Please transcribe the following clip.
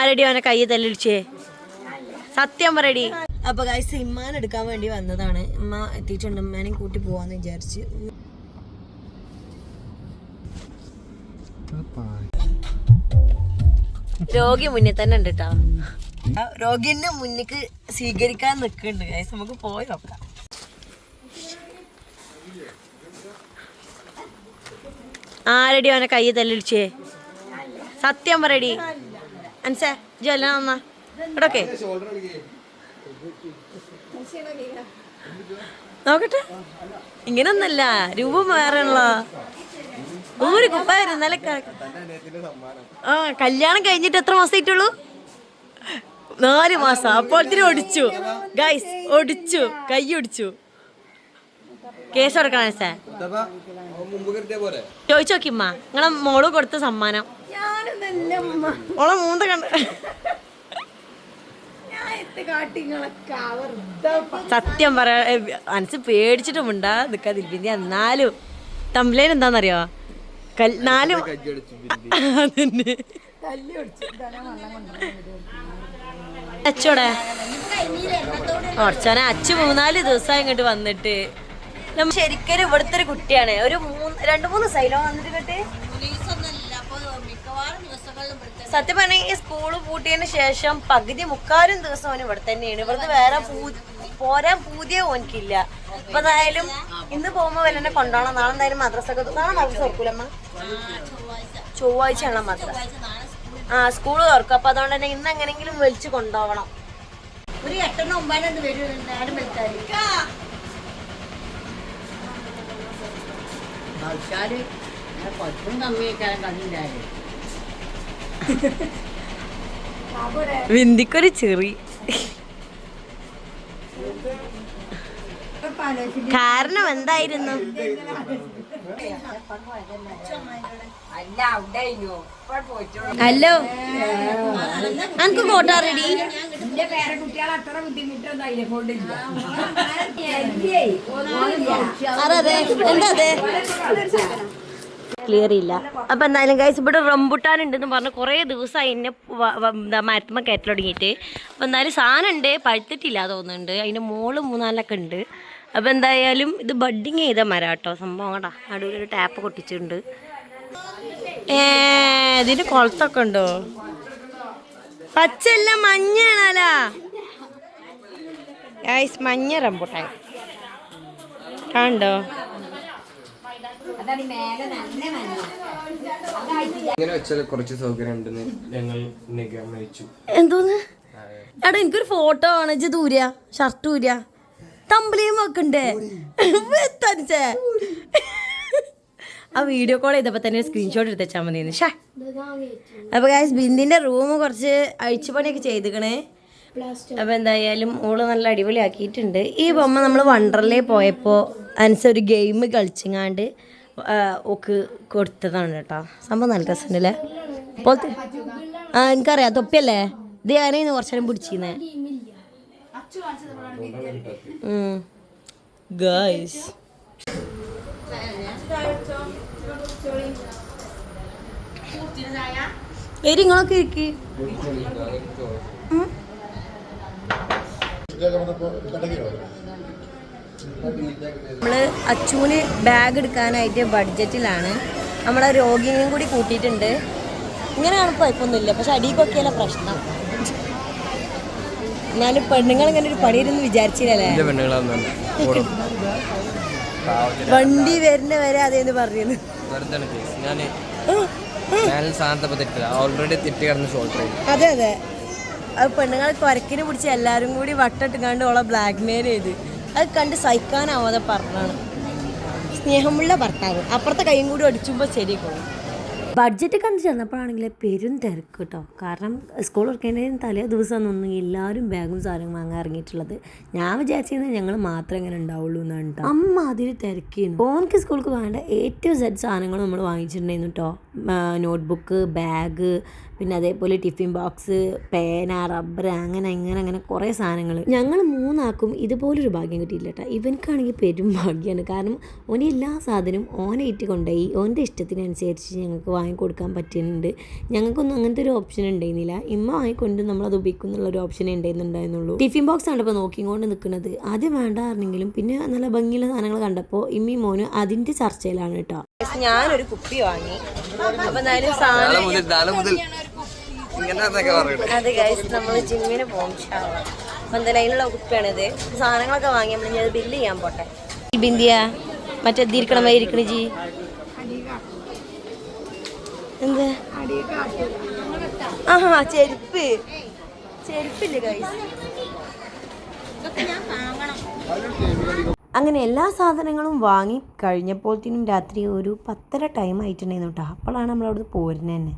ആരടി അവനെ കൈ തല്ലിടിച്ചേ സത്യം പറയടി. അപ്പൊ ഗൈസ് ഇമ്മാൻ എടുക്കാൻ വേണ്ടി വന്നതാണ്. ഉമ്മ എത്തിയിട്ടുണ്ട്. ഉമ്മാനെയും കൂട്ടി പോവാന്ന് വിചാരിച്ച്. രോഗി മുന്നിൽ തന്നെ ഉണ്ട് കേട്ടോ. രോഗിന്റെ മുന്നിക്ക് സ്വീകരിക്കാൻ നിക്കുന്നുണ്ട് ഗൈസ്. നമുക്ക് പോയി നോക്കാം. ആരടി അവനെ കൈ തല്ലിടിച്ചേ സത്യം പറയടി. അൻസേ ജോല അമ്മ ഇവിടൊക്കെ നോക്കട്ടെ. ഇങ്ങനൊന്നല്ല, രൂപം വേറെയാണല്ലോ. ഒരു കുപ്പായിരുന്നല്ലേ. ആ കല്യാണം കഴിഞ്ഞിട്ട് എത്ര മാസമായിട്ടുള്ളൂ? 4 മാസം. അപ്പോഴത്തേനും ഒടിച്ചു ഗൈസ്, ഒടിച്ചു, കൈ ഒടിച്ചു. കേസ് കൊടുക്കണം സാർ. ചോദിച്ചു നോക്കിമ്മ, നിങ്ങളെ മോള് കൊടുത്ത സമ്മാനം. ഓളെ മൂന്ന് കണ്ട സത്യം പറയാ മനസ്സ് പേടിച്ചിട്ടുമുണ്ടാ നിക്കാതിൽ. പിന്നെ എന്നാലും തമ്മിലേൻ എന്താന്നറിയോ, 4 അച്ചോടെ ഓർച്ചോനെ അച്ചു 3-4 ദിവസം ഇങ്ങോട്ട് വന്നിട്ട്. നമ്മ ശരിക്കും ഇവിടുത്തെ ഒരു കുട്ടിയാണ്. ഒരു 2-3 സൈലോ വന്നിട്ട് കേട്ട്. സത്യം പറഞ്ഞാൽ ഈ സ്കൂള് പൂട്ടിയതിന് ശേഷം പകുതി 3/4 ദിവസം അവന് ഇവിടെ തന്നെയാണ്. ഇവിടുന്ന് വേറെ പോരാൻ പൂതിയോ ഓനിക്കില്ല. അപ്പൊ എന്തായാലും ഇന്ന് പോകുമ്പോ വല്ല കൊണ്ടുപോകണം. നാളെ എന്തായാലും മദ്രസൊക്കെ. നാളെ മദ്രസ തുറക്കൂലമ്മ? ചൊവ്വാഴ്ചയാണല്ലോ മദ്രസ. ആ സ്കൂള് തുറക്കും. അപ്പൊ അതുകൊണ്ട് തന്നെ ഇന്ന് എങ്ങനെങ്കിലും വലിച്ചു കൊണ്ടുപോകണം. ഒരു 8-9 വരും. നേരം വിളിച്ചാല് വിന്ദിക്കൊരു ചെറി. കാരണം എന്തായിരുന്നു? ഹലോ അനക്ക് കോട്ടാറെടി. എന്താ അതെ ക്ലിയർ ഇല്ല. അപ്പൊ എന്തായാലും ഗൈസ് ഇവിടെ റംബുട്ടാൻ ഉണ്ടെന്ന് പറഞ്ഞ് കുറേ ദിവസമായി എന്നെ മരത്തുമ്മ കയറ്റൽ തുടങ്ങിയിട്ട്. അപ്പൊ എന്തായാലും സാധനം ഉണ്ട്, പഴുത്തിട്ടില്ല തോന്നുന്നുണ്ട്. അതിന്റെ മോള് 3-4 ഉണ്ട്. അപ്പൊ എന്തായാലും ഇത് ബഡ്ഡിങ് ചെയ്ത മരം കേട്ടോ. സംഭവം കേട്ടോ. നടുവിലൊരു ടാപ്പ് കൊട്ടിച്ചിട്ടുണ്ട്. ഇതിന് കുളത്തൊക്കെ ഉണ്ടോ? പച്ചല്ല മഞ്ഞാണല്ലോ ഗൈസ്. മഞ്ഞ റംബുട്ടാൻ കണ്ടോ? എന്തോന്ന് എടാ, എനിക്കൊരു ഫോട്ടോ ആണ്. ഇജ്ജ് ദൂര ഷർട്ട് ഊര തമ്പിലേയും വെക്കണ്ടേ? ആ വീഡിയോ കോൾ ചെയ്തപ്പോ തന്നെ സ്ക്രീൻഷോട്ട് എടുത്ത് വെച്ചാൽ മതി. ഷാ അപ്പൊ ഗൈസ് ബിന്ദിന്റെ റൂം കുറച്ച് അഴിച്ചുപണിയൊക്കെ ചെയ്തിക്കണേ. അപ്പൊ എന്തായാലും ഓള് നല്ല അടിപൊളിയാക്കിയിട്ടുണ്ട്. ഈ ബൊമ്മ നമ്മൾ വണ്ടർലേ പോയപ്പോൾ ഒരു ഗെയിം കളിച്ചിങ്ങാണ്ട് ഓക്ക് കൊടുത്തതാണ് കേട്ടോ. സംഭവം നല്ല രസമുണ്ടല്ലേ. പോലത്തെ എനിക്കറിയാം തൊപ്പിയല്ലേ. ഇത് ഞാനേന്ന് കുറച്ചു നേരം പിടിച്ചിരുന്നേ ഗൈസ്. നിങ്ങളൊക്കെ ഇരിക്കി. നമ്മള് അച്ചൂന് ബാഗ് എടുക്കാനായിട്ട് ബഡ്ജറ്റിലാണ്. നമ്മളെ രോഗിനെയും കൂടി കൂട്ടിയിട്ടുണ്ട്. ഇങ്ങനെയാണ് കുഴപ്പമൊന്നുമില്ല. പക്ഷെ അടിക്കൊക്കെയല്ല പ്രശ്നം. എന്നാലും പെണ്ണുങ്ങൾ ഇങ്ങനെ ഒരു പണിയിരുന്ന് വിചാരിച്ചില്ലല്ലേ. വണ്ടി വരുന്ന വരെ അതേന്ന് പറഞ്ഞത്. അതെ അതെ, അത് പെണ്ണുങ്ങൾ കുരക്കിന് പിടിച്ച് എല്ലാരും കൂടി വട്ടിട്ട് കണ്ട് ഓളെ ബ്ലാക്ക് മെയിൽ ചെയ്ത്. അത് കണ്ട് സഹിക്കാനാവാതെ പറഞ്ഞാണ്. സ്നേഹമുള്ള ഭർത്താവ് അപ്പുറത്തെ കൈയും കൂടി അടിച്ചുമ്പോൾ ശരിയാക്കോളും. ബഡ്ജറ്റ് കണ്ട് ചെന്നപ്പോഴാണെങ്കിൽ പെരും തിരക്ക് കേട്ടോ. കാരണം സ്കൂൾ തുറക്കേണ്ടതിന് തലേ ദിവസം ഒന്നും എല്ലാവരും ബാഗും സാധനവും വാങ്ങാൻ ഇറങ്ങിയിട്ടുള്ളത്. ഞാൻ വിചാരിച്ചിരുന്നത് ഞങ്ങൾ മാത്രമേ ഇങ്ങനെ ഉണ്ടാവുള്ളൂ എന്നാണ് കേട്ടോ. അമ്മ അതിൽ തിരക്കിയിരുന്നു. ഓനക്ക് സ്കൂൾക്ക് വേണ്ട A to Z സാധനങ്ങൾ നമ്മൾ വാങ്ങിച്ചിട്ടുണ്ടായിരുന്നു കേട്ടോ. നോട്ട്ബുക്ക്, ബാഗ്, പിന്നെ അതേപോലെ ടിഫിൻ ബോക്സ്, പേന, റബ്ബർ, അങ്ങനെ കുറേ സാധനങ്ങൾ. ഞങ്ങൾ 3 ആൾക്കും ഇതുപോലൊരു ഭാഗ്യം കിട്ടിയില്ല കേട്ടോ. ഇവനക്കാണെങ്കിൽ പെരും ഭാഗ്യമാണ്. കാരണം ഓന് എല്ലാ സാധനവും ഓനായിട്ട് കൊണ്ടുപോയി ഓൻ്റെ ഇഷ്ടത്തിനനുസരിച്ച് ഞങ്ങൾക്ക് വാങ്ങിക്കൊടുക്കാൻ പറ്റുന്നുണ്ട്. ഞങ്ങൾക്കൊന്നും അങ്ങനത്തെ ഒരു ഓപ്ഷൻ ഉണ്ടായിരുന്നില്ല. ഇമ്മ വാങ്ങിക്കൊണ്ട് നമ്മളത് ഉപയോഗിക്കും എന്നുള്ളൊരു ഓപ്ഷനേ ഉണ്ടായിരുന്നുള്ളൂ. ടിഫിൻ ബോക്സ് കണ്ടപ്പോൾ നോക്കിക്കൊണ്ട് നിൽക്കുന്നത് ആദ്യം വേണ്ടായിരുന്നെങ്കിലും പിന്നെ നല്ല ഭംഗിയുള്ള സാധനങ്ങൾ കണ്ടപ്പോൾ ഇമ്മി മോനും അതിൻ്റെ ചർച്ചയിലാണ് കേട്ടോ. ഞാനൊരു കുപ്പി വാങ്ങി. അപ്പം എന്തായാലും അതെ ഗൈസ്, നമ്മൾ ജിമ്മിന് പോകും. അപ്പം എന്തായാലും അതിനുള്ള കുപ്പിയാണിത്. സാധനങ്ങളൊക്കെ വാങ്ങി നമ്മൾ ഞാൻ ബില്ല് ചെയ്യാൻ പോട്ടെ. ബിന്ദിയ മറ്റേ ഇരിക്കണം ഇരിക്കണ ജി എന്താ ചെരുപ്പില്ലേ ഗൈസ്. അങ്ങനെ എല്ലാ സാധനങ്ങളും വാങ്ങി കഴിഞ്ഞപ്പോഴത്തേനും രാത്രി ഒരു 10:30 ടൈം ആയിട്ടുണ്ടായിരുന്നു കേട്ടോ. അപ്പോഴാണ് നമ്മളവിടുന്ന് പോരുന്നത് തന്നെ.